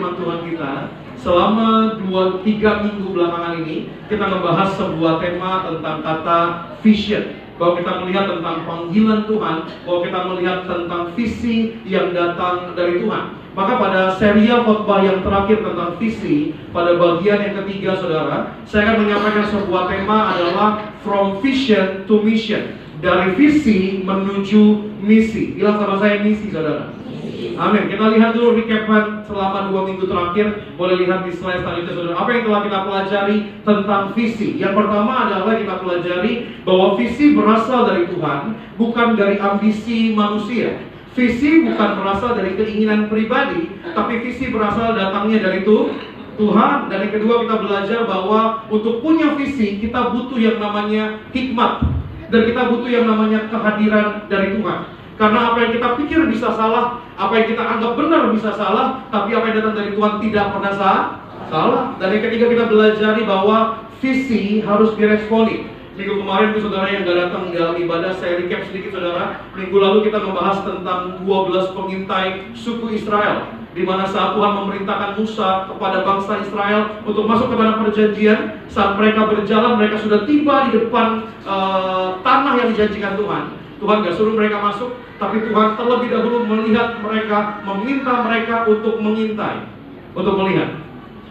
firman Tuhan kita. Selama 2-3 minggu belakangan ini kita membahas sebuah tema tentang kata vision. Bahwa kita melihat tentang panggilan Tuhan, bahwa kita melihat tentang visi yang datang dari Tuhan. Maka pada serial khotbah yang terakhir tentang visi, pada bagian yang ketiga saudara, saya akan menyampaikan sebuah tema adalah From Vision to Mission. Dari visi menuju misi. Bilang sama saya misi saudara. Amin. Kita lihat dulu recapan selama 2 minggu terakhir. Boleh lihat di slide selanjutnya saudara. Apa yang telah kita pelajari tentang visi? Yang pertama adalah kita pelajari bahwa visi berasal dari Tuhan, bukan dari ambisi manusia. Visi bukan berasal dari keinginan pribadi, tapi visi berasal datangnya dari Tuhan. Dan yang kedua kita belajar bahwa untuk punya visi kita butuh yang namanya hikmat. Dan kita butuh yang namanya kehadiran dari Tuhan. Karena apa yang kita pikir bisa salah, apa yang kita anggap benar bisa salah, tapi apa yang datang dari Tuhan tidak pernah salah. Dan yang ketiga kita belajar bahwa visi harus diresponi. Minggu kemarin itu saudara yang gak datang dalam ibadah, saya recap sedikit saudara. Minggu lalu kita membahas tentang 12 pengintai suku Israel, di mana saat Tuhan memerintahkan Musa kepada bangsa Israel untuk masuk ke tanah perjanjian. Saat mereka berjalan, mereka sudah tiba di depan tanah yang dijanjikan Tuhan. Tuhan gak suruh mereka masuk, tapi Tuhan terlebih dahulu melihat mereka, meminta mereka untuk mengintai, untuk melihat.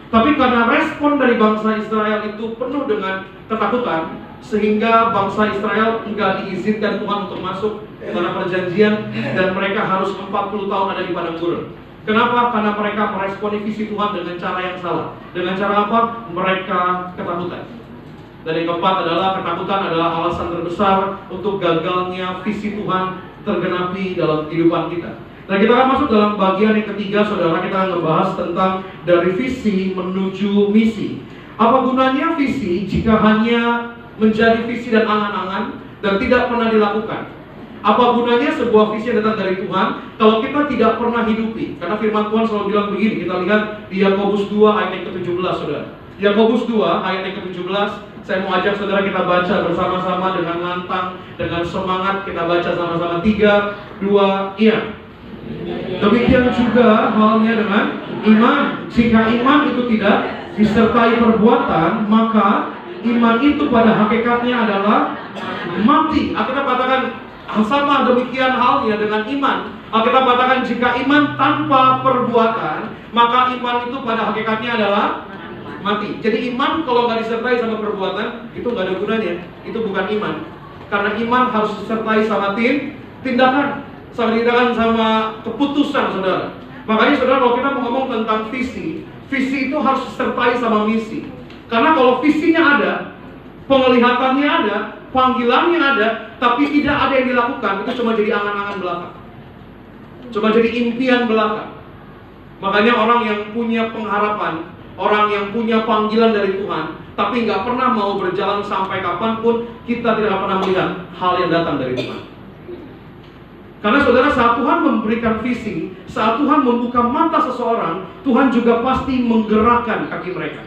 Tapi karena respon dari bangsa Israel itu penuh dengan ketakutan, sehingga bangsa Israel enggak diizinkan Tuhan untuk masuk ke tanah perjanjian, dan mereka harus 40 tahun ada di padang gurun. Kenapa? Karena mereka meresponi visi Tuhan dengan cara yang salah. Dengan cara apa? Mereka ketakutan. Dan yang keempat adalah ketakutan adalah alasan terbesar untuk gagalnya visi Tuhan tergenapi dalam kehidupan kita. Nah, kita akan masuk dalam bagian yang ketiga saudara. Kita akan membahas tentang dari visi menuju misi. Apa gunanya visi jika hanya menjadi visi dan angan-angan dan tidak pernah dilakukan? Apa gunanya sebuah visi yang datang dari Tuhan kalau kita tidak pernah hidupi? Karena firman Tuhan selalu bilang begini. Kita lihat di Yakobus 2 ayat yang ke-17 saudara. Yakobus 2 ayat yang ke-17. Saya mau ajak saudara kita baca bersama-sama dengan lantang, dengan semangat. Kita baca sama-sama 3, 2, iya. Demikian juga halnya dengan iman. Jika iman itu tidak disertai perbuatan, maka iman itu pada hakikatnya adalah mati. Alkitab katakan sama demikian halnya dengan iman. Alkitab katakan jika iman tanpa perbuatan, maka iman itu pada hakikatnya adalah mati. Jadi iman kalau nggak disertai sama perbuatan, itu nggak ada gunanya. Itu bukan iman. Karena iman harus disertai sama tindakan. Sama tindakan, sama keputusan saudara. Makanya saudara kalau kita mau ngomong tentang visi, visi itu harus disertai sama misi. Karena kalau visinya ada, penglihatannya ada, panggilannya ada, tapi tidak ada yang dilakukan, itu cuma jadi angan-angan belaka. Cuma jadi impian belaka. Makanya orang yang punya pengharapan, orang yang punya panggilan dari Tuhan, tapi nggak pernah mau berjalan sampai kapanpun, kita tidak pernah melihat hal yang datang dari Tuhan. Karena saudara, saat Tuhan memberikan visi, saat Tuhan membuka mata seseorang, Tuhan juga pasti menggerakkan kaki mereka.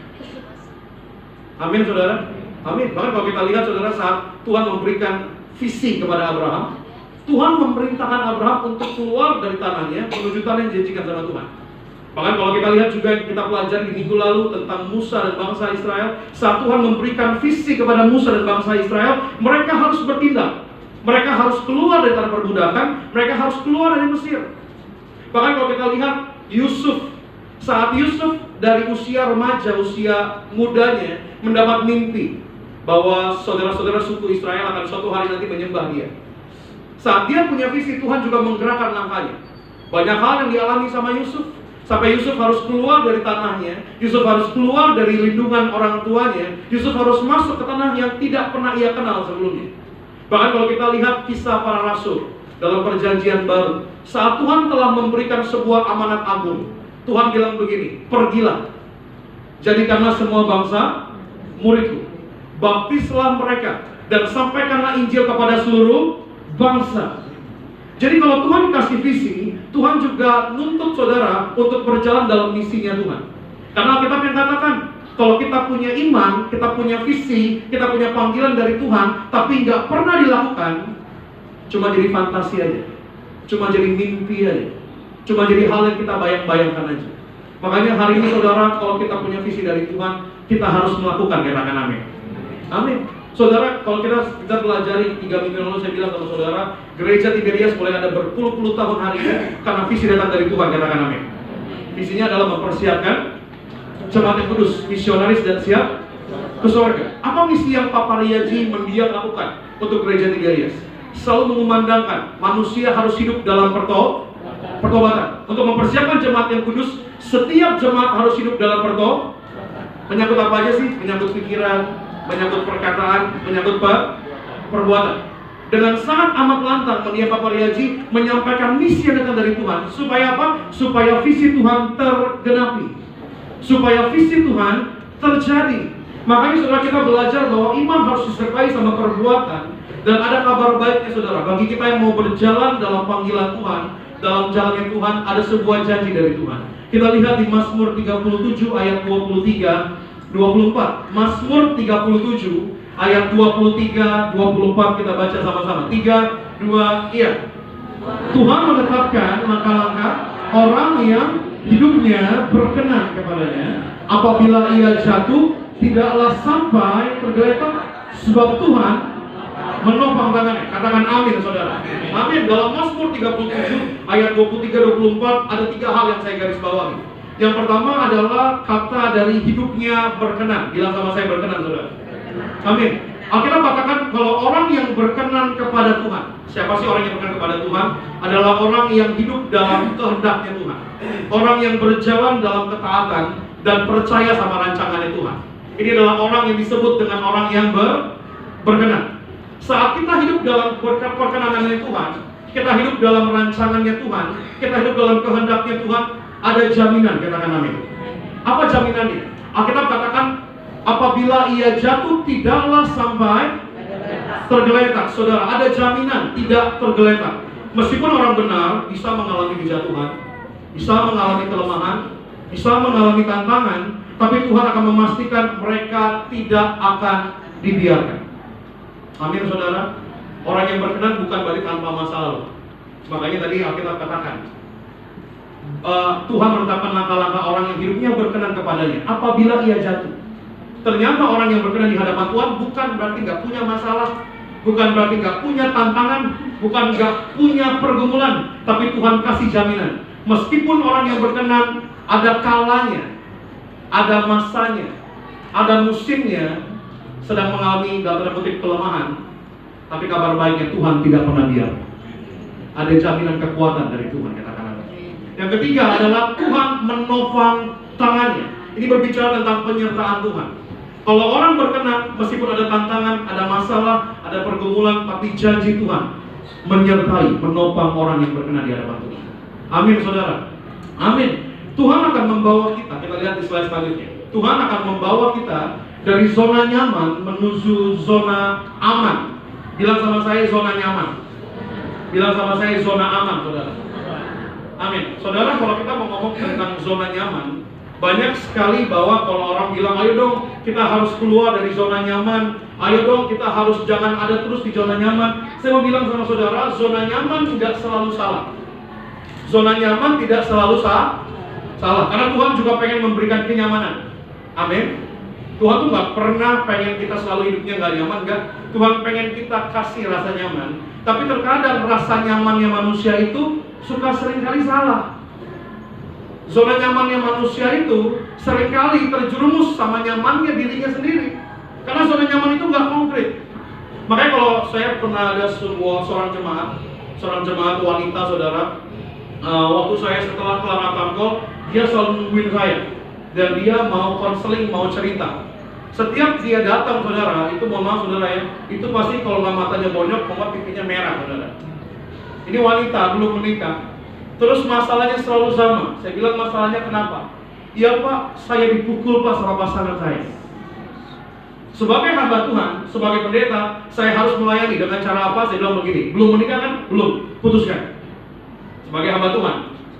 Amin saudara? Amin. Bahkan kalau kita lihat saudara, saat Tuhan memberikan visi kepada Abraham, Tuhan memerintahkan Abraham untuk keluar dari tanahnya menuju tanah yang dijanjikan sama Tuhan. Bahkan kalau kita lihat juga yang kita pelajari di minggu lalu tentang Musa dan bangsa Israel, saat Tuhan memberikan visi kepada Musa dan bangsa Israel, mereka harus bertindak. Mereka harus keluar dari tanah perbudakan, mereka harus keluar dari Mesir. Bahkan kalau kita lihat Yusuf, saat Yusuf dari usia remaja, usia mudanya mendapat mimpi bahwa saudara-saudara suku Israel akan suatu hari nanti menyembah dia. Saat dia punya visi, Tuhan juga menggerakkan langkahnya. Banyak hal yang dialami sama Yusuf, sampai Yusuf harus keluar dari tanahnya, Yusuf harus keluar dari lindungan orang tuanya, Yusuf harus masuk ke tanah yang tidak pernah ia kenal sebelumnya. Bahkan kalau kita lihat kisah para rasul dalam perjanjian baru, saat Tuhan telah memberikan sebuah amanat agung, Tuhan bilang begini, pergilah, jadikanlah semua bangsa muridku, baptislah mereka, dan sampaikanlah Injil kepada seluruh bangsa. Jadi kalau Tuhan kasih visi, Tuhan juga nuntut saudara untuk berjalan dalam misinya Tuhan. Karena Alkitab yang katakan, kalau kita punya iman, kita punya visi, kita punya panggilan dari Tuhan, tapi nggak pernah dilakukan, cuma jadi fantasi aja, cuma jadi mimpi aja, cuma jadi hal yang kita bayang-bayangkan aja. Makanya hari ini saudara, kalau kita punya visi dari Tuhan, kita harus melakukan, katakan amin. Amin. Saudara, kalau kita pelajari 3 minggu lalu, saya bilang sama saudara, gereja Tiberias boleh ada berpuluh-puluh tahun hari ini karena visi datang dari Tuhan, katakan amin. Visinya adalah mempersiapkan jemaat yang kudus, misionaris dan siap ke surga. Apa misi yang Papa Riyaji mendiang lakukan untuk gereja Tiberias? Selalu mengumandangkan manusia harus hidup dalam pertobatan. Untuk mempersiapkan jemaat yang kudus, setiap jemaat harus hidup dalam menyangkut apa aja sih? Menyangkut pikiran, menyangkut perkataan, menyangkut perbuatan. Dengan sangat amat lantang mendiang Papa Riyaji menyampaikan misi yang datang dari Tuhan. Supaya apa? Supaya visi Tuhan tergenapi, supaya visi Tuhan terjadi. Makanya saudara, kita belajar bahwa iman harus disertai sama perbuatan. Dan ada kabar baiknya saudara, bagi kita yang mau berjalan dalam panggilan Tuhan, dalam jalannya Tuhan, ada sebuah janji dari Tuhan. Kita lihat di Mazmur 37 ayat 23-24. Mazmur 37 ayat 23-24 kita baca sama-sama. 3, 2, iya. Tuhan menetapkan langkah-langkah orang yang hidupnya berkenan kepadanya. Apabila ia jatuh, tidaklah sampai tergeletak, sebab Tuhan menopang tangannya. Katakan amin saudara. Amin. Dalam Mazmur 37 ayat 23-24 ada 3 hal yang saya garis bawahi. Yang pertama adalah kata dari hidupnya berkenan. Bilang sama saya, berkenan saudara. Amin. Alkitab katakan kalau orang yang berkenan kepada Tuhan. Siapa sih orang yang berkenan kepada Tuhan? Adalah orang yang hidup dalam kehendaknya Tuhan. Orang yang berjalan dalam ketaatan dan percaya sama rancangannya Tuhan. Ini adalah orang yang disebut dengan orang yang berkenan. Saat kita hidup dalam perkenanannya Tuhan, kita hidup dalam rancangannya Tuhan, kita hidup dalam kehendaknya Tuhan, ada jaminan, katakan amin. Apa jaminannya? Alkitab katakan, apabila ia jatuh tidaklah sampai tergeletak. Saudara, ada jaminan tidak tergeletak. Meskipun orang benar bisa mengalami kejatuhan, bisa mengalami kelemahan, bisa mengalami tantangan, tapi Tuhan akan memastikan mereka tidak akan dibiarkan. Amin saudara. Orang yang berkenan bukan berarti tanpa masalah. Makanya tadi Alkitab katakan, Tuhan menetapkan langkah-langkah orang yang hidupnya berkenan kepadanya apabila ia jatuh. Ternyata orang yang berkenan di hadapan Tuhan bukan berarti gak punya masalah, bukan berarti gak punya tantangan, bukan gak punya pergumulan, tapi Tuhan kasih jaminan. Meskipun orang yang berkenan ada kalanya, ada masanya, ada musimnya sedang mengalami dalam tanda kutip kelemahan, tapi kabar baiknya Tuhan tidak pernah diam. Ada jaminan kekuatan dari Tuhan, katakan. Yang ketiga adalah Tuhan menopang tangannya. Ini berbicara tentang penyertaan Tuhan. Kalau orang berkenan, meskipun ada tantangan, ada masalah, ada pergumulan, tapi janji Tuhan menyertai, menopang orang yang berkenan di hadapan Tuhan. Amin saudara. Amin. Tuhan akan membawa kita lihat di slide selanjutnya. Tuhan akan membawa kita dari zona nyaman menuju zona aman. Bilang sama saya, zona nyaman. Bilang sama saya, zona aman, saudara. Amin. Saudara, kalau kita mau ngomong tentang zona nyaman, banyak sekali bahwa kalau orang bilang, ayo dong kita harus keluar dari zona nyaman, ayo dong kita harus jangan ada terus di zona nyaman. Saya mau bilang sama saudara, zona nyaman tidak selalu salah. Zona nyaman tidak selalu salah, karena Tuhan juga pengen memberikan kenyamanan. Amin. Tuhan tuh gak pernah pengen kita selalu hidupnya gak nyaman, enggak. Tuhan pengen kita kasih rasa nyaman. Tapi terkadang rasa nyamannya manusia itu suka seringkali salah. Zona nyamannya manusia itu seringkali terjerumus sama nyamannya dirinya sendiri. Karena zona nyaman itu gak konkret. Makanya kalau saya pernah ada seorang jemaat wanita saudara, waktu saya setelah kelar Natal, dia selalu nungguin saya. Dan dia mau konseling, mau cerita. Setiap dia datang saudara, itu mohon maaf saudara ya, itu pasti kalau nggak matanya bonyok, kalau pipinya merah saudara. Ini wanita belum menikah. Terus masalahnya selalu sama. Saya bilang masalahnya kenapa? Iya Pak, saya dipukul Pak sama pasangan saya. Sebagai hamba Tuhan, sebagai pendeta, saya harus melayani dengan cara apa? Saya bilang begini, belum menikah kan? Belum, putuskan. Sebagai hamba Tuhan,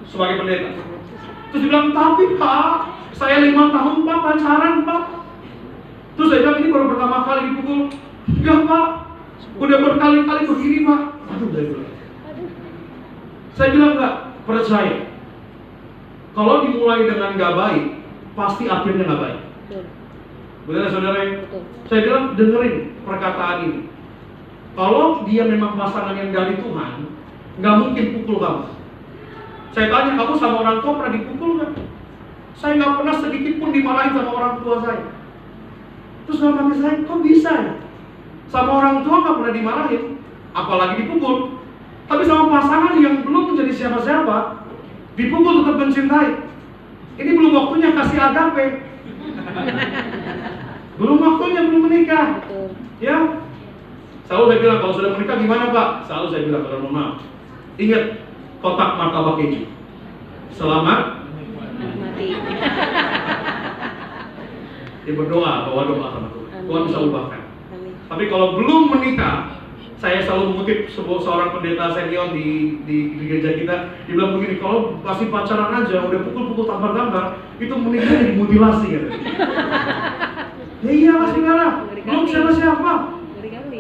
sebagai pendeta. Terus dia bilang, tapi Pak, saya 5 tahun Pak pacaran Pak. Terus saya bilang, ini baru pertama kali dipukul. Enggak Pak, udah berkali-kali begini Pak. Aduh, saya bilang enggak, percaya. Kalau dimulai dengan nggak baik, pasti akhirnya nggak baik. Benar saudara? Saya bilang dengerin perkataan ini. Kalau dia memang pasangan yang dari Tuhan, nggak mungkin pukul kamu. Saya tanya, kamu sama orang tua pernah dipukul nggak? Saya nggak pernah sedikit pun dimarahin sama orang tua saya. Terus dalam hati saya, kok bisa ya? Sama orang tua nggak pernah dimarahin, apalagi dipukul. Tapi sama pasangan yang belum menjadi siapa-siapa, dipukul tetap mencintai. Ini belum waktunya kasih agape. Belum waktunya, belum menikah. Ya. Selalu saya bilang, kalau sudah menikah gimana Pak? Selalu saya bilang, kalau mau maaf, ingat kotak martabak keju. Selamat mati. Ya berdoa, bawa doa sama Tuhan. Tuhan bisa ubahkan. Tapi kalau belum menikah, saya selalu mengutip seorang pendeta senior di gereja kita. Dia bilang begini, kalau masih pacaran aja, udah pukul-pukul tampar-tampar, itu menikah jadi mutilasi ya. Ya iyalah saudara, belum siapa-siapa.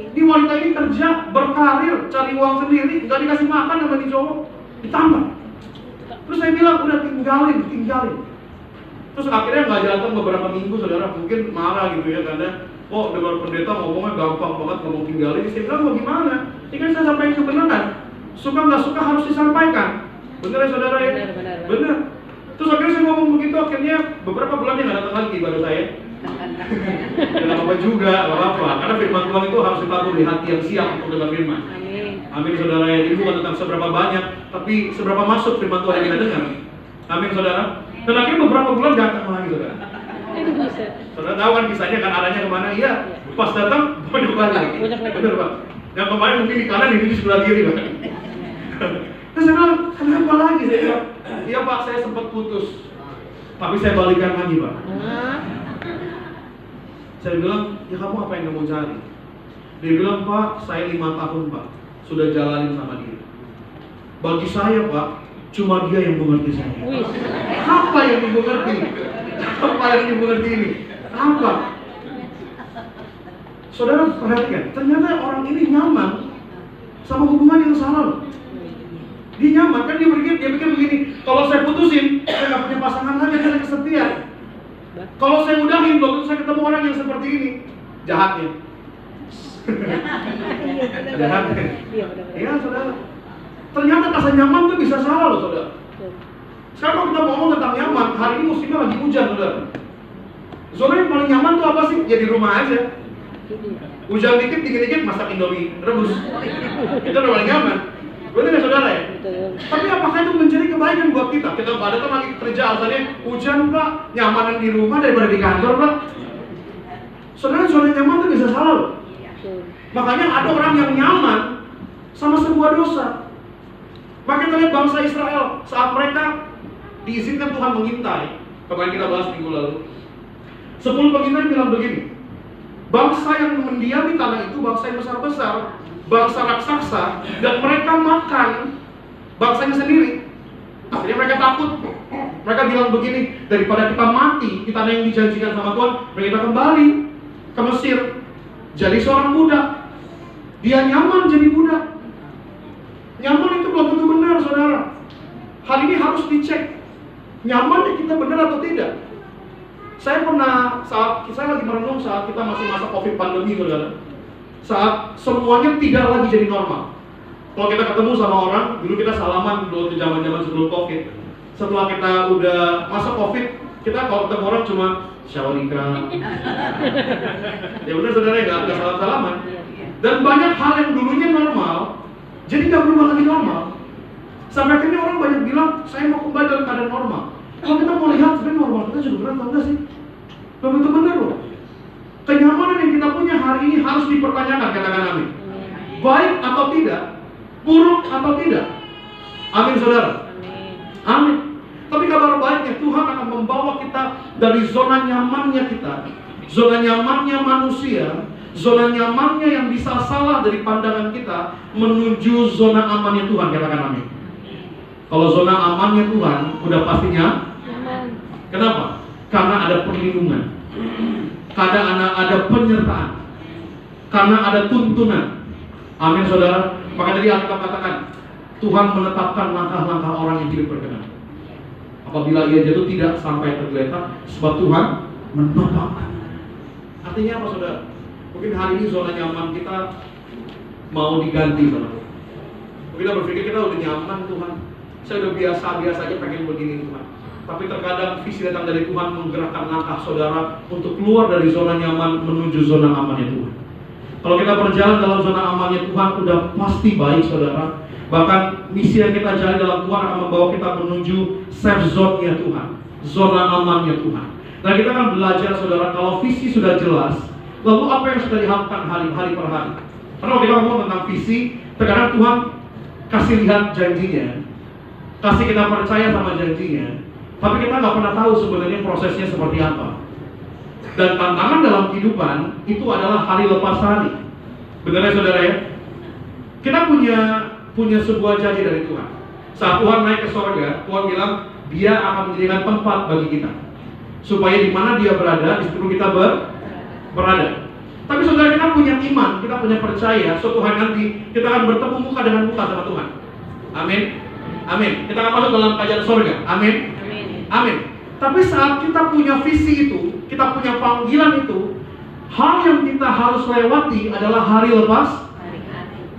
Di wanita ini kerja, berkarir, cari uang sendiri, nggak dikasih makan sama di cowok, ditambah. Terus saya bilang, udah tinggalin. Terus akhirnya nggak jalan beberapa minggu, saudara mungkin marah gitu ya, karena dengar pendeta ngomongnya gampang banget, ngomong tinggalin. Saya bilang, mau gimana? Ini kan saya sampaikan kebenaran. Suka nggak suka harus disampaikan. Bener ya saudara ya? Bener. Terus akhirnya saya ngomong begitu, akhirnya beberapa bulan dia nggak datang lagi baru saya. Ya nggak apa-apa juga, nggak apa-apa. Karena firman Tuhan itu harus ditabur di hati yang siap untuk dengar firman. Amin saudara ya. Ini bukan tentang seberapa banyak, tapi seberapa masuk firman Tuhan yang kita dengar. Amin saudara. Dan akhirnya beberapa bulan datang lagi saudara. Saudara tahu kan kisahnya kan arahnya kemana? Iya. Pas datang banyak lagi. Bener Pak. Yang kemarin mungkin di kanan, ini di sebelah kiri Pak. Terus saya bilang, kenapa lagi? Saya bilang, iya Pak, saya sempat putus, tapi saya balikan lagi Pak. Saya bilang, ya kamu apa yang kamu cari? Dia bilang, Pak, saya 5 tahun Pak, sudah jalanin sama dia. Bagi saya Pak, cuma dia yang mengerti saya. Apa yang dimengerti? Apa yang dimengerti ini? Apa? Saudara perhatikan, ternyata orang ini nyaman sama hubungan yang salah loh. Dia nyaman, kan dia pikir begini, kalau saya putusin, saya nggak punya pasangan lagi, saya kesepian. Kalau saya udahin, waktu saya ketemu orang yang seperti ini, jahatnya. Jahatnya. Iya saudara. Ternyata rasa nyaman tuh bisa salah loh saudara. Sekarang kalau kita ngomong tentang nyaman, hari ini musimnya lagi hujan saudara. Zona yang paling nyaman tuh apa sih? Ya di rumah aja. Hujan dikit, dikit-dikit masak Indomie rebus. Itu udah paling nyaman. Betul ya saudara ya? Tapi apakah itu menjadi kebaikan buat kita? Kita pada kan lagi kerja, alasannya hujan Pak, nyamanan di rumah daripada di kantor Pak. Saudara, zona nyaman itu bisa salah loh. Makanya ada orang yang nyaman sama sebuah dosa. Maka kita lihat bangsa Israel saat mereka diizinkan Tuhan mengintai. Kemarin kita bahas minggu lalu. 10 pengintai bilang begini, bangsa yang mendiami tanah itu bangsa yang besar-besar, bangsa raksasa, dan mereka makan bangsanya sendiri. Akhirnya mereka takut. Mereka bilang begini, daripada kita mati di tanah yang dijanjikan sama Tuhan, mereka kembali ke Mesir, jadi seorang budak. Dia nyaman jadi budak. Nyaman itu belum tentu benar saudara. Hal ini harus dicek, nyaman kita benar atau tidak. Saya pernah, saat saya lagi merenung saat kita masih masa COVID pandemi saudara, saat semuanya tidak lagi jadi normal. Kalau kita ketemu sama orang, dulu kita salaman dulu di zaman-zaman sebelum COVID. Setelah kita udah masa COVID, kita kalau ketemu orang cuma syawarika. Ya benar saudara, nggak salam-salaman. Dan banyak hal yang dulunya normal, jadi nggak berubah lagi normal. Sampai akhirnya orang banyak bilang, saya mau kembali dalam keadaan normal. Kalau kita mau lihat sebenarnya normal kita juga benar atau enggak sih? Belum tentu benar loh. Kenyamanan yang kita punya hari ini harus dipertanyakan, katakan amin. Baik atau tidak, buruk atau tidak. Amin saudara. Amin. Tapi kabar baiknya Tuhan akan membawa kita dari zona nyamannya kita, zona nyamannya manusia, zona nyamannya yang bisa salah dari pandangan kita, menuju zona amannya Tuhan, katakan amin. Kalau zona amannya Tuhan, udah pastinya kenapa? Karena ada perlindungan, karena ada penyertaan, karena ada tuntunan. Amin saudara. Maka tadi Alkitab katakan, Tuhan menetapkan langkah-langkah orang yang hidup berkenan. Apabila ia jatuh tidak sampai tergeletak, sebab Tuhan menopangkan. Artinya apa saudara? Mungkin hari ini zona nyaman kita mau diganti sama Tuhan. Mungkin kita berpikir kita udah nyaman Tuhan, saya udah biasa aja pengen begini Tuhan. Tapi terkadang visi datang dari Tuhan menggerakkan langkah saudara untuk keluar dari zona nyaman menuju zona amannya Tuhan. Kalau kita berjalan dalam zona amannya Tuhan, udah pasti baik saudara. Bahkan misi yang kita jalani dalam Tuhan akan membawa kita menuju safe zone-nya Tuhan, zona amannya Tuhan. Dan kita akan belajar saudara, kalau visi sudah jelas, lalu apa yang sudah dilakukan hari per hari. Karena kalau kita ngomong tentang visi, terkadang Tuhan kasih lihat janjinya, kasih kita percaya sama janjinya, tapi kita nggak pernah tahu sebenarnya prosesnya seperti apa. Dan tantangan dalam kehidupan itu adalah hari lepas hari. Benar ya saudara ya? Kita punya sebuah janji dari Tuhan. Saat Tuhan naik ke surga, Tuhan bilang Dia akan menjadikan tempat bagi kita, supaya di mana Dia berada, di situ kita berada. Tapi saudara, kita punya iman, kita punya percaya, suatu hari nanti kita akan bertemu muka dengan muka sama Tuhan. Amin. Amin. Kita akan masuk dalam kerajaan surga. Amin. Amin. Tapi saat kita punya visi itu, kita punya panggilan itu, hal yang kita harus lewati adalah hari lepas,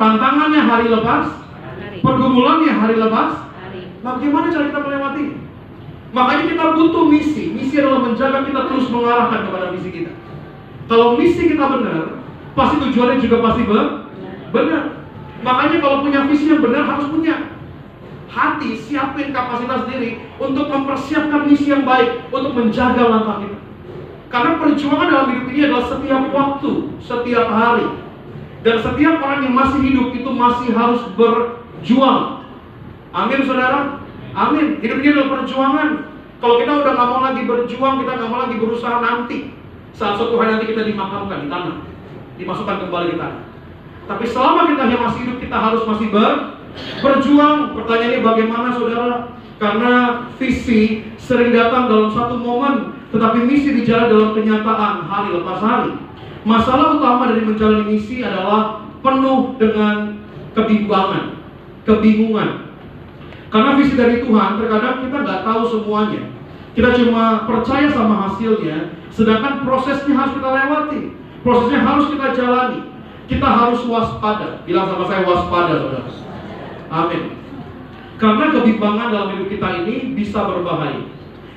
tantangannya hari lepas, pergumulannya hari lepas. Nah, bagaimana cara kita melewati? Makanya kita butuh misi. Misi adalah menjaga kita terus mengarahkan kepada misi kita. Kalau misi kita benar, pasti tujuannya juga pasti benar. Makanya kalau punya visi yang benar harus punya hati, siapin kapasitas diri untuk mempersiapkan misi yang baik, untuk menjaga langkah kita. Karena perjuangan dalam hidup ini adalah setiap waktu, setiap hari. Dan setiap orang yang masih hidup itu masih harus berjuang. Amin saudara? Amin. Hidup ini adalah perjuangan. Kalau kita udah gak mau lagi berjuang, kita gak mau lagi berusaha nanti, saat suatu hari nanti kita dimakamkan di tanah, dimasukkan kembali ke tanah. Tapi selama kita yang masih hidup, kita harus masih berjuang. Pertanyaannya bagaimana saudara? Karena visi sering datang dalam satu momen, tetapi misi dijalan dalam kenyataan hari lepas hari. Masalah utama dari menjalani misi adalah penuh dengan kebingungan. Karena visi dari Tuhan, terkadang kita nggak tahu semuanya. Kita cuma percaya sama hasilnya, sedangkan prosesnya harus kita lewati. Prosesnya harus kita jalani. Kita harus waspada. Bilang sama saya, waspada saudara. Amin. Karena kebimbangan dalam hidup kita ini bisa berbahaya.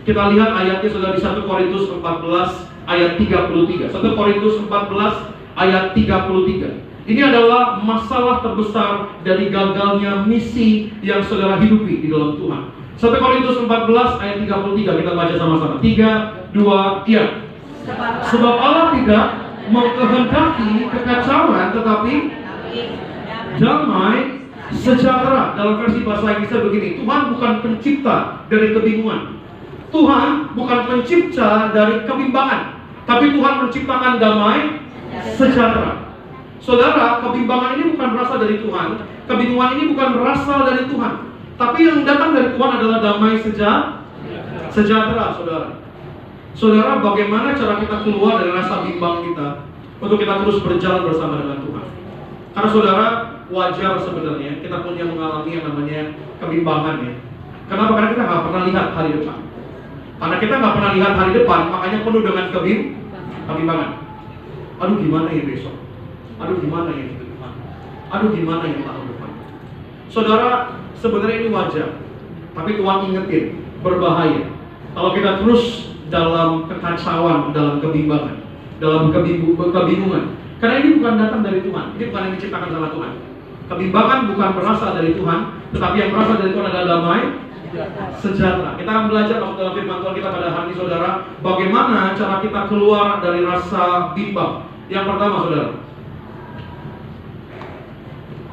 Kita lihat ayatnya sudah di 1 Korintus 14 ayat 33. 1 Korintus 14 ayat 33. Ini adalah masalah terbesar dari gagalnya misi yang saudara hidupi di dalam Tuhan. 1 Korintus 14 ayat 33, kita baca sama-sama. 3, 2, iya. Sebab Allah tidak mengkehendaki kekacauan, tetapi damai sejahtera. Dalam versi bahasa Inggrisnya begini, Tuhan bukan pencipta dari kebingungan. Tuhan bukan pencipta dari kebimbangan, tapi Tuhan menciptakan damai sejahtera. Saudara, kebimbangan ini bukan berasal dari Tuhan, kebingungan ini bukan berasal dari Tuhan, tapi yang datang dari Tuhan adalah damai sejahtera, saudara. Saudara, bagaimana cara kita keluar dari rasa bimbang kita untuk kita terus berjalan bersama dengan Tuhan? Karena saudara, wajar sebenarnya kita punya mengalami yang namanya kebimbangan ya. Kenapa? Karena kita nggak pernah lihat hari depan. Karena kita nggak pernah lihat hari depan, makanya penuh dengan kebimbangan. Aduh, gimana ya besok? Aduh, gimana ya minggu depan? Aduh, gimana ya tahun depan? Saudara, sebenarnya ini wajar, tapi Tuhan ingetin, berbahaya kalau kita terus dalam kekacauan, dalam kebimbangan, dalam kebingungan. Karena ini bukan datang dari Tuhan, ini bukan yang diciptakan sama Tuhan. Kebimbangan bukan berasal dari Tuhan, tetapi yang berasal dari Tuhan adalah damai sejahtera. Kita akan belajar dalam firman Tuhan kita pada hari ini saudara, bagaimana cara kita keluar dari rasa bimbang. Yang pertama saudara,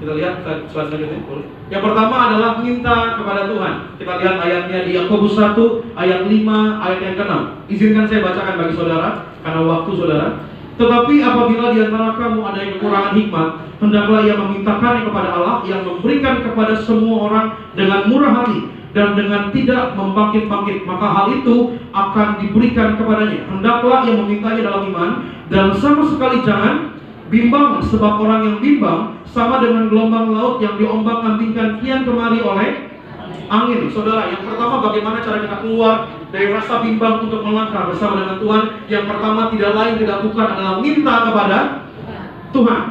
kita lihat slide selanjutnya. Yang pertama adalah minta kepada Tuhan. Kita lihat ayatnya di Yakobus 1 ayat 5 ayat yang ke-6. Izinkan saya bacakan bagi saudara karena waktu saudara. Tetapi apabila di antara kamu ada yang kekurangan hikmat, hendaklah ia memintakannya kepada Allah yang memberikan kepada semua orang dengan murah hati dan dengan tidak membangkit-bangkit, maka hal itu akan diberikan kepadanya. Hendaklah ia memintanya dalam iman dan sama sekali jangan bimbang, sebab orang yang bimbang sama dengan gelombang laut yang diombang-ambingkan kian kemari oleh angin. Saudara, yang pertama bagaimana cara kita keluar dari rasa bimbang untuk melangkah bersama dengan Tuhan? Yang pertama tidak lain tidak bukan adalah minta kepada Tuhan.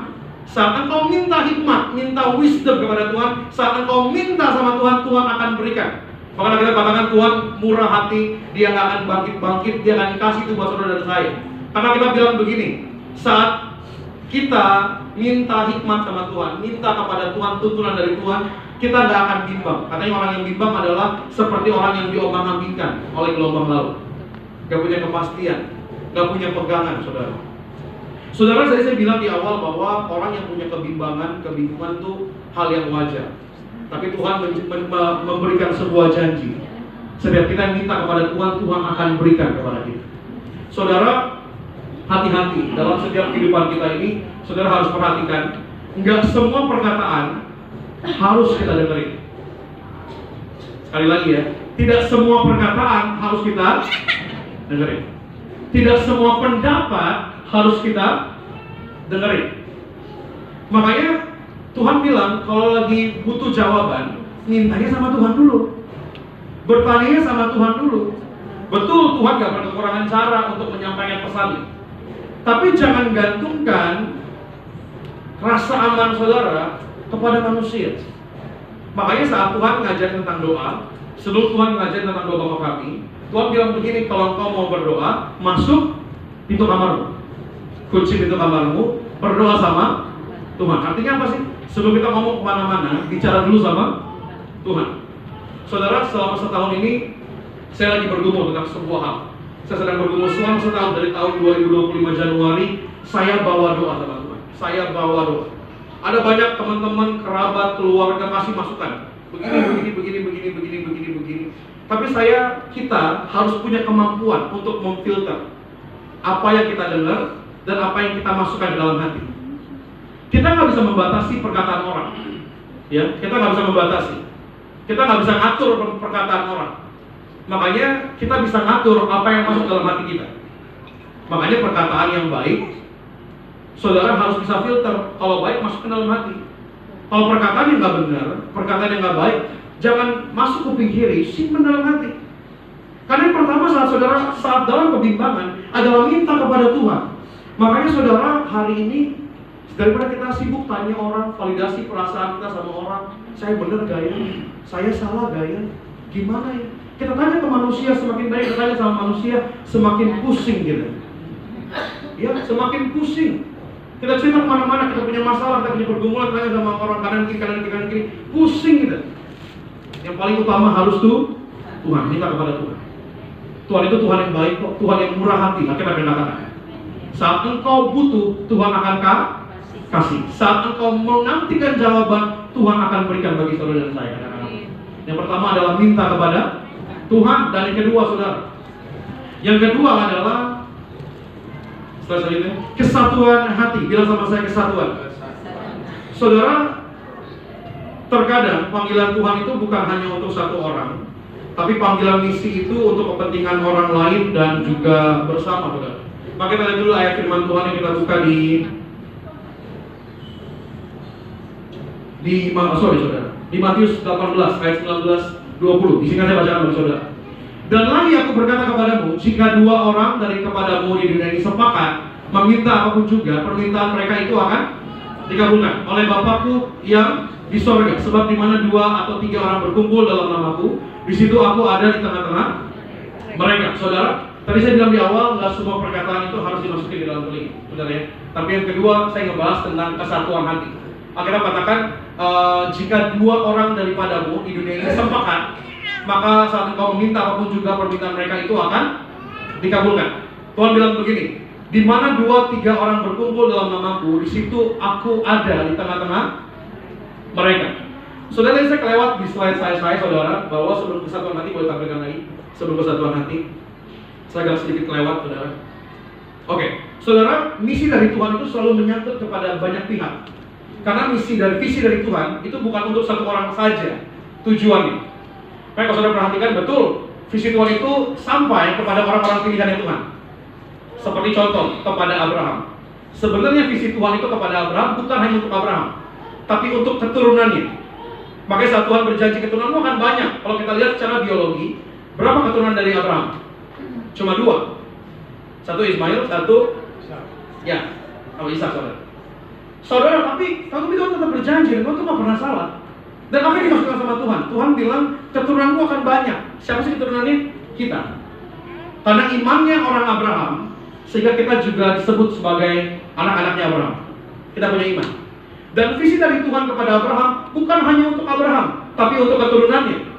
Saat engkau minta hikmat, minta wisdom kepada Tuhan, saat engkau minta sama Tuhan, Tuhan akan berikan. Makanya kita katakan Tuhan murah hati, Dia nggak akan bangkit-bangkit, Dia akan kasih itu buat saudara dan saya. Karena kita bilang begini, saat kita minta hikmat sama Tuhan, minta kepada Tuhan tuntunan dari Tuhan, kita nggak akan bimbang. Katanya orang yang bimbang adalah seperti orang yang diombang-ambingkan oleh gelombang laut. Gak punya kepastian, gak punya pegangan, saudara. Saudara, saya bilang di awal bahwa orang yang punya kebimbangan itu hal yang wajar. Tapi Tuhan memberikan sebuah janji. Setiap kita minta kepada Tuhan, Tuhan akan berikan kepada kita. Saudara, hati-hati dalam setiap kehidupan kita ini. Saudara harus perhatikan, nggak semua perkataan harus kita dengerin. Sekali lagi ya, tidak semua perkataan harus kita dengerin. Tidak semua pendapat harus kita dengerin. Makanya Tuhan bilang kalau lagi butuh jawaban, mintanya sama Tuhan dulu, bertanya sama Tuhan dulu. Betul, Tuhan gak berkekurangan cara untuk menyampaikan pesannya, tapi jangan gantungkan rasa aman saudara kepada manusia. Makanya saat Tuhan ngajarin tentang doa, sebelum Tuhan ngajarin tentang doa Bapa Kami, Tuhan bilang begini, kalau engkau mau berdoa, masuk pintu kamarmu, kunci pintu kamarmu, berdoa sama Tuhan. Artinya apa sih? Sebelum kita ngomong kemana-mana, bicara dulu sama Tuhan. Saudara, selama setahun ini saya lagi bergumul tentang sebuah hal. Saya sedang bergumul selama setahun, dari tahun 2025 Januari. Saya bawa doa sama Tuhan. Saya bawa doa. Ada banyak teman-teman, kerabat, keluarga kasih masukan. Begini. Tapi kita harus punya kemampuan untuk memfilter apa yang kita dengar dan apa yang kita masukkan dalam hati. Kita nggak bisa membatasi perkataan orang, ya. Kita nggak bisa membatasi. Kita nggak bisa ngatur perkataan orang. Makanya kita bisa ngatur apa yang masuk dalam hati kita. Makanya perkataan yang baik, saudara harus bisa filter. Kalau baik masuk ke dalam hati. Kalau perkataan yang nggak benar, perkataan yang nggak baik, jangan masuk kuping kiri, simpan dalam hati. Karena yang pertama saat dalam kebimbangan adalah minta kepada Tuhan. Makanya saudara, hari ini daripada kita sibuk tanya orang, validasi perasaan kita sama orang, saya benar gak ya? Saya salah gak ya? Gimana ya? Kita tanya ke manusia, semakin banyak kita tanya sama manusia, semakin pusing gitu. Ya, semakin pusing. Kita cerita kemana-mana, kita punya masalah, kita punya pergumulan, tanya sama orang kanan kiri, pusing gitu. Yang paling utama harus tuh Tuhan, minta kepada Tuhan. Tuhan itu Tuhan yang baik kok, Tuhan yang murah hati. Kita katakan, saat engkau butuh, Tuhan akan kasih. Saat engkau menantikan jawaban, Tuhan akan berikan bagi saudara dan saya. Yang pertama adalah minta kepada Tuhan, dan yang kedua saudara, yang kedua adalah selanjutnya kesatuan hati. Bilang sama saya, kesatuan. Saudara, terkadang panggilan Tuhan itu bukan hanya untuk satu orang, tapi panggilan misi itu untuk kepentingan orang lain dan juga bersama, saudara. Maka kita lihat dulu ayat firman Tuhan yang kita buka di Matius 18 ayat 19-20. Di sini saya bacakan bagi saudara. Dan lagi aku berkata kepadamu, jika dua orang dari kepadamu di dunia ini sepakat meminta apapun juga, permintaan mereka itu akan dikabulkan oleh Bapakku yang di sorga. Sebab di mana 2 atau 3 orang berkumpul dalam namaku, di situ aku ada di tengah-tengah mereka. Saudara, tadi saya bilang di awal, nggak semua perkataan itu harus dimasukin di dalam telinga, benar ya? Tapi yang kedua, saya ngebahas tentang kesatuan hati. Akhirnya katakan, jika 2 orang daripadamu di dunia ini sepakat, maka saat engkau meminta apapun juga, permintaan mereka itu akan dikabulkan. Tuhan bilang begini, di mana 2-3 orang berkumpul dalam namaku, di situ aku ada di tengah-tengah mereka. Saudara, saya kelewat di slide saya saudara, bahwa sebelum kesatuan hati, boleh tampilkan lagi. Sebelum kesatuan hati, saya agak sedikit kelewat, saudara. Oke, saudara, misi dari Tuhan itu selalu menyangkut kepada banyak pihak. Karena visi dari Tuhan itu bukan untuk satu orang saja tujuannya. Baik, kalau saudara perhatikan betul, visi Tuhan itu sampai kepada orang-orang pilihan Tuhan. Seperti contoh kepada Abraham. Sebenarnya visi Tuhan itu kepada Abraham bukan hanya untuk Abraham, tapi untuk keturunannya. Makanya saat Tuhan berjanji keturunanmu akan banyak. Kalau kita lihat secara biologi, berapa keturunan dari Abraham? Cuma 2. Satu Ismail, satu ya, sama Ishak, saudara. Saudara, tapi Tuhan tetap berjanji, Tuhan tuh gak pernah salah. Dan apa yang dimaksudkan sama Tuhan? Tuhan bilang, keturunanmu akan banyak. Siapa sih keturunannya? Kita. Karena imannya orang Abraham, sehingga kita juga disebut sebagai anak-anaknya Abraham. Kita punya iman. Dan visi dari Tuhan kepada Abraham bukan hanya untuk Abraham, tapi untuk keturunannya.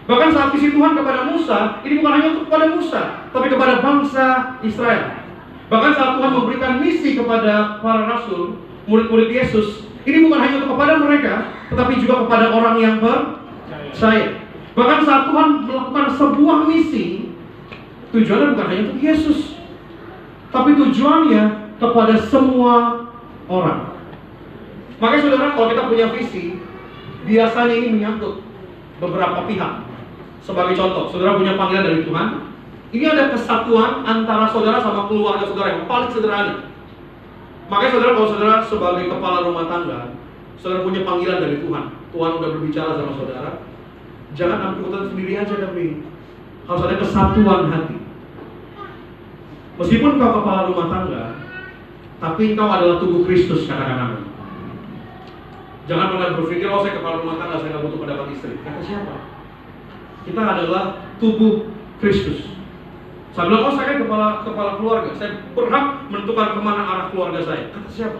Bahkan saat visi Tuhan kepada Musa, ini bukan hanya untuk kepada Musa, tapi kepada bangsa Israel. Bahkan saat Tuhan memberikan misi kepada para rasul, murid-murid Yesus, ini bukan hanya untuk kepada mereka, tetapi juga kepada orang yang percaya. Bahkan saat Tuhan melakukan sebuah misi, tujuannya bukan hanya untuk Yesus, tapi tujuannya kepada semua orang. Makanya saudara, kalau kita punya visi, biasanya ini menyangkut beberapa pihak. Sebagai contoh, saudara punya panggilan dari Tuhan. Ini ada kesatuan antara saudara sama keluarga saudara yang paling sederhana. Makanya saudara, kalau saudara sebagai kepala rumah tangga, saudara punya panggilan dari Tuhan. Tuhan udah berbicara sama saudara. Jangan ambil keputusan sendiri aja, tapi harus ada kesatuan hati. Meskipun kau kepala rumah tangga, tapi kau adalah tubuh Kristus, katakan amin. Jangan pernah berpikir, oh saya kepala rumah tangga, saya nggak butuh pendapat istri. Kata siapa? Kita adalah tubuh Kristus. Saya bilang, oh saya kan kepala keluarga, saya berhak menentukan kemana arah keluarga saya. Kata siapa?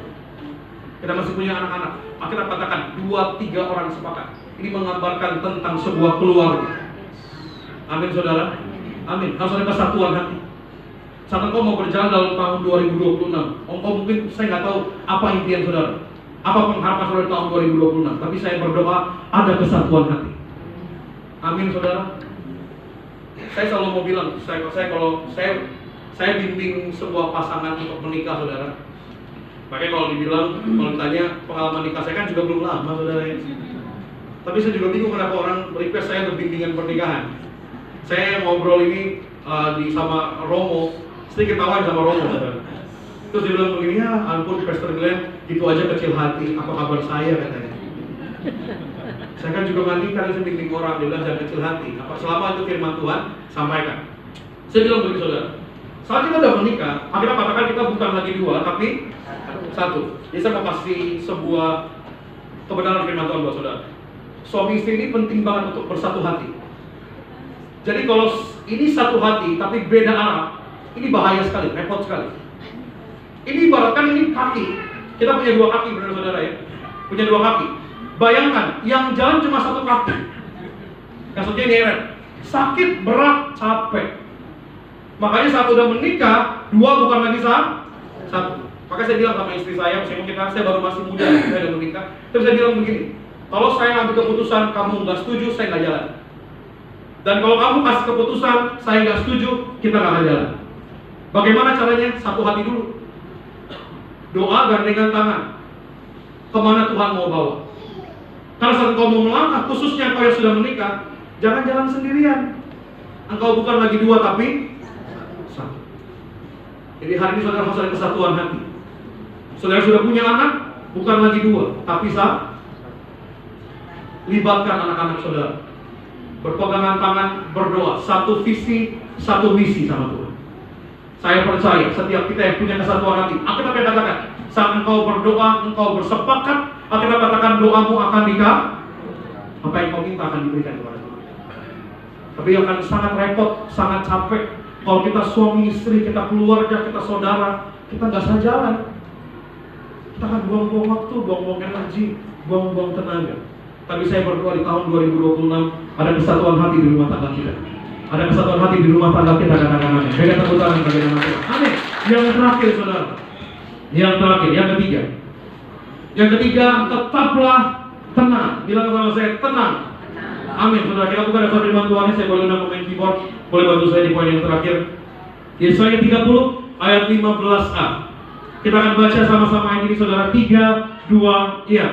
Kita masih punya anak-anak. Kita katakan 2-3 orang sepakat. Ini menggambarkan tentang sebuah keluarga. Amin saudara. Amin. Harus ada kesatuan hati. Saat engkau mau berjalan dalam tahun 2026, engkau mungkin, saya nggak tahu apa impian saudara, apa pengharapan saudara tahun 2026, tapi saya berdoa ada kesatuan hati. Amin saudara. Saya selalu mau bilang, kalau saya bimbing sebuah pasangan untuk menikah saudara. Makanya kalau ditanya pengalaman nikah saya kan juga belum lama saudara ya. Tapi saya juga bingung kenapa orang request saya untuk bimbingan pernikahan. Saya ngobrol ini sama Romo, sedikit ketawain sama Romo saudara. Terus dia bilang begini, ya ampun Pastor Glenn, itu aja kecil hati, apa kabar saya katanya. Saya kan juga nggak nikah, saya bimbing orang, dia bilang jangan kecil hati. Apa selama itu firman Tuhan, sampaikan. Saya bilang begini saudara, saat kita udah menikah, akhirnya katakan kita bukan lagi 2, tapi 1. Jadi saya mau kasih sebuah kebenaran firman Tuhan buat saudara. Suami istri ini penting banget untuk bersatu hati. Jadi kalau ini satu hati, tapi beda arah, ini bahaya sekali, repot sekali. Ini ibaratkan ini kaki. Kita punya 2 kaki, benar saudara ya. Punya 2 kaki. Bayangkan, yang jalan cuma 1 kaki. Maksudnya ini sakit, berat, capek. Makanya saat udah menikah, 2 bukan lagi 1. Makanya saya bilang sama istri saya, meskipun saya baru masih muda, saya udah menikah. Tapi saya bilang begini, kalau saya ambil keputusan, kamu nggak setuju, saya nggak jalan. Dan kalau kamu kasih keputusan, saya nggak setuju, kita nggak akan jalan. Bagaimana caranya? Satu hati dulu. Doa gandengan tangan. Kemana Tuhan mau bawa? Karena saat engkau mau melangkah, khususnya engkau yang sudah menikah, jangan jalan sendirian. Engkau bukan lagi 2, tapi 1. Jadi hari ini saudara harus ada kesatuan hati. Saudara sudah punya anak, bukan lagi 2, tapi 1. Libatkan anak-anak saudara. Berpegangan tangan, berdoa. 1 visi, 1 misi sama Tuhan. Saya percaya setiap kita yang punya kesatuan hati, Alkitab katakan, saat engkau berdoa, engkau bersepakat, Alkitab katakan doamu akan apa yang kau minta akan diberikan kepada Tuhan. Tapi akan sangat repot, sangat capek kalau kita suami istri, kita keluarga, kita saudara, kita nggak sejalan. Kita akan buang-buang waktu, buang-buang energi, buang-buang tenaga. Tapi saya berdoa di tahun 2026 ada kesatuan hati di rumah tangga kita. Ada kesatuan hati di rumah tangga kita, katakan amin. Beda tepuk tangan bagi nama Tuhan. Amin. Yang terakhir saudara, yang ketiga. Yang ketiga, tetaplah tenang. Bilang sama saya, tenang. Amin. Saudara, kita buka dasar firman Tuhan. Saya boleh undang pemain keyboard, boleh bantu saya di poin yang terakhir. Yesaya 30 ayat 15a. Kita akan baca sama-sama ayat ini saudara. 3, 2, iya.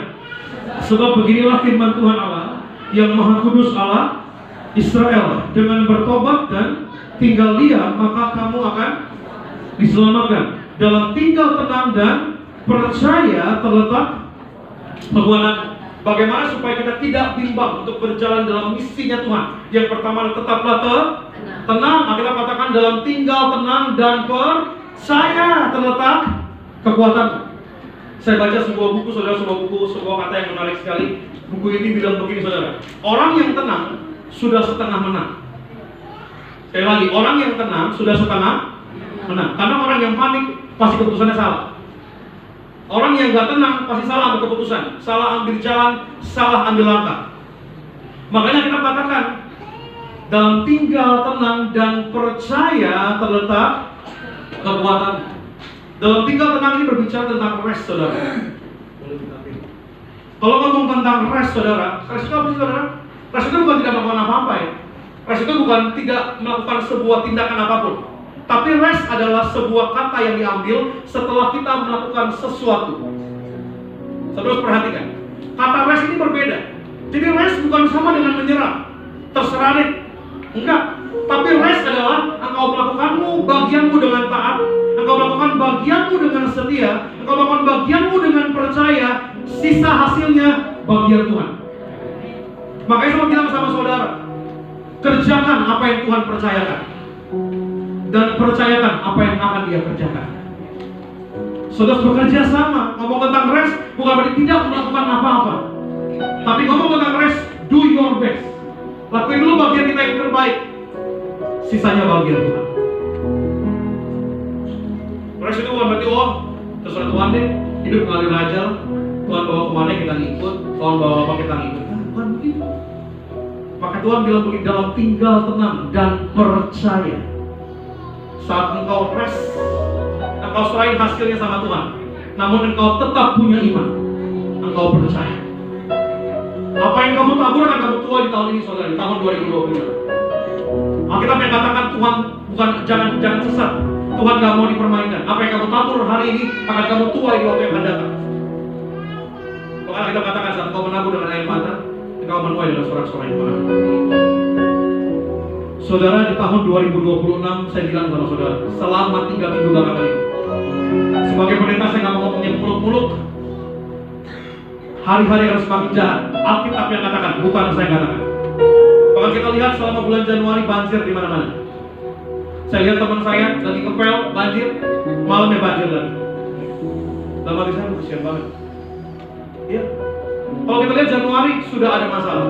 Sebab beginilah firman Tuhan Allah yang Maha Kudus Allah Israel, dengan bertobat dan tinggal diam maka kamu akan diselamatkan. Dalam tinggal tenang dan percaya terletak penguatan Bagaimana supaya kita tidak bimbang untuk berjalan dalam misinya Tuhan. Yang pertama, tetaplah tenang. Kita katakan dalam tinggal tenang dan percaya terletak kekuatan. Saya baca sebuah buku, saudara, sebuah kata yang menarik sekali. Buku ini bilang begini, saudara. Orang yang tenang sudah setengah menang. Sekali lagi, orang yang tenang sudah setengah menang. Karena orang yang panik pasti keputusannya salah. Orang yang gak tenang pasti salah ambil keputusan, salah ambil jalan, salah ambil langkah. Makanya kita katakan dalam tinggal tenang dan percaya terletak kekuatan. Dalam tinggal tenang ini berbicara tentang rest, saudara. Kalau ngomong tentang rest, saudara, rest itu apa sih, saudara? Rest itu bukan tidak melakukan apa-apa ya. Rest itu bukan tidak melakukan sebuah tindakan apapun. Tapi rest adalah sebuah kata yang diambil setelah kita melakukan sesuatu. Saudara perhatikan, kata rest ini berbeda. Jadi rest bukan sama dengan menyerah, terserah deh. Enggak. Tapi rest adalah engkau melakukanmu bagianmu dengan taat, engkau melakukan bagianmu dengan setia, engkau melakukan bagianmu dengan percaya, sisa hasilnya bagian Tuhan. Makanya saya bilang sama saudara, kerjakan apa yang Tuhan percayakan. Dan percayakan apa yang akan Dia kerjakan. Saudara bekerja sama. Ngomong tentang rest bukan berarti tidak melakukan apa-apa, tapi ngomong tentang rest, do your best. Lakuin dulu bagian kita yang terbaik, sisanya bagian Tuhan. Rest itu bukan berarti terserah Tuhan deh, hidup ngalir aja. Tuhan bawa kemana kita ngikut, Tuhan bawa apa kita ngikut. Bukan begitu. Maka Tuhan bilang begini, dalam tinggal tenang dan percaya. Saat engkau rest, engkau serahin hasilnya sama Tuhan, namun engkau tetap punya iman, engkau percaya. Apa yang kamu tabur akan kamu tuai di tahun ini, saudara, di tahun 2020. Alkitab yang katakan Tuhan bukan jangan sesat. Tuhan gak mau dipermainkan. Apa yang kamu tabur hari ini akan kamu tuai di waktu yang akan datang. Bahkan kita katakan saat engkau menabur dengan air mata, engkau menuai dengan sorak-sorai Tuhan. Saudara, di tahun 2026 saya bilang sama saudara, selama 3 minggu belakangan ini, sebagai pendeta saya nggak mau ngomongnya muluk-muluk. Hari-hari harus semakin jahat. Alkitab yang katakan, bukan saya katakan. Bahkan kita lihat selama bulan Januari banjir di mana-mana. Saya lihat teman saya lagi ngepel, banjir, malamnya banjir lagi. Dalam hati saya kesian banget. Iya. Kalau kita lihat Januari sudah ada masalah.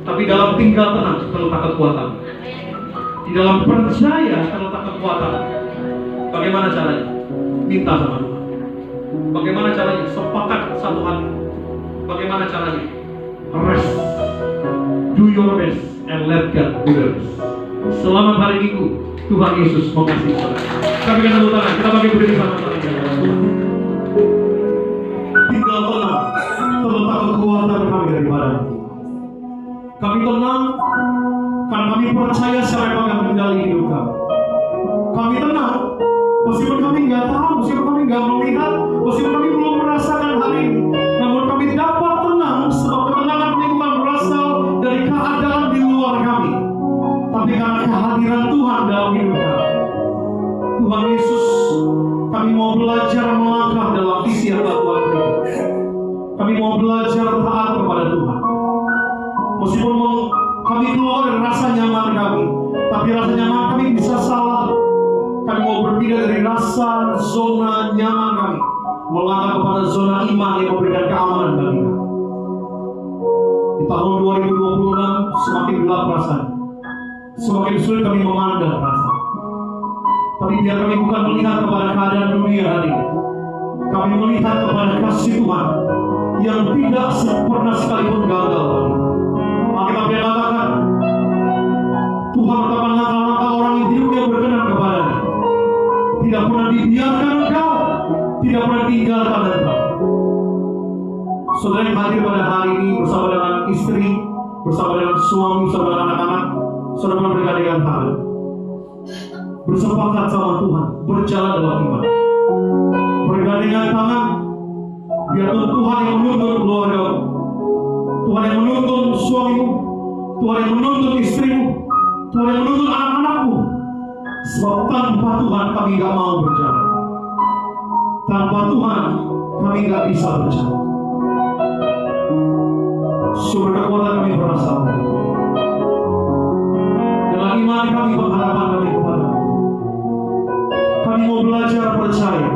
Tapi dalam tinggal tenang terletak kekuatan. Di dalam percaya terletak kekuatan. Bagaimana caranya? Minta sama Tuhan. Bagaimana caranya? Sepakat satu hati. Bagaimana caranya? Rest. Do your best and let God do the rest. Selamat hari Minggu. Tuhan Yesus mengasihi saudara. Kami akan tepuk tangan. Kita bagi berdiri sama-sama. Tinggal tenang terletak kekuatan kami daripada. Kami tenang karena kami percaya siapa yang akan mengendali hidup kami. Kami tenang meskipun kami nggak tahu, meskipun kami nggak melihat, meskipun kami belum merasakan hari ini. Namun kami dapat tenang sebab ketenangan kami bukan berasal dari keadaan di luar kami, tapi karena kehadiran Tuhan dalam hidup kami. Tuhan Yesus, kami mau belajar melangkah dalam visi yang Tuhan berikan. Kami mau belajar taat kepada Tuhan. Meskipun kami keluar dari rasa nyaman kami, tapi rasa nyaman kami bisa salah. Kami mau berpindah dari rasa zona nyaman kami, melangkah kepada zona iman yang memberikan keamanan bagi kami. Di tahun 2026 semakin gelap rasanya, semakin sulit kami memandang rasa. Tapi biar kami bukan melihat kepada keadaan dunia hari ini, kami melihat kepada kasih Tuhan yang tidak pernah sekalipun gagal. Alkitab yang katakan Tuhan menetapkan langkah-langkah orang yang hidupnya berkenan kepadanya. Tidak pernah dibiarkan engkau, tidak pernah tinggalkan engkau. Saudara yang hadir pada hari ini bersama dengan istri, bersama dengan suami, bersama dengan anak-anak, saudara bergandengan tangan, bersepakat sama Tuhan, berjalan dalam iman, bergandengan tangan. Biar Tuhan yang menuntun keluarga, Tuhan yang menuntun suamimu, Tuhan yang menuntun istrimu, Tuhan yang menuntun anak-anakmu. Sebab tanpa Tuhan kami gak mau berjalan. Tanpa Tuhan kami gak bisa berjalan. Sumber kekuatan kami berasal. Dengan iman kami, pengharapan kami kepada-Mu. Kami mau belajar percaya.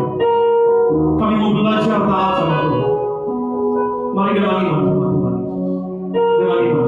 Kami mau belajar taat sama Tuhan. Mari dengan iman sama Tuhan. Dengan iman.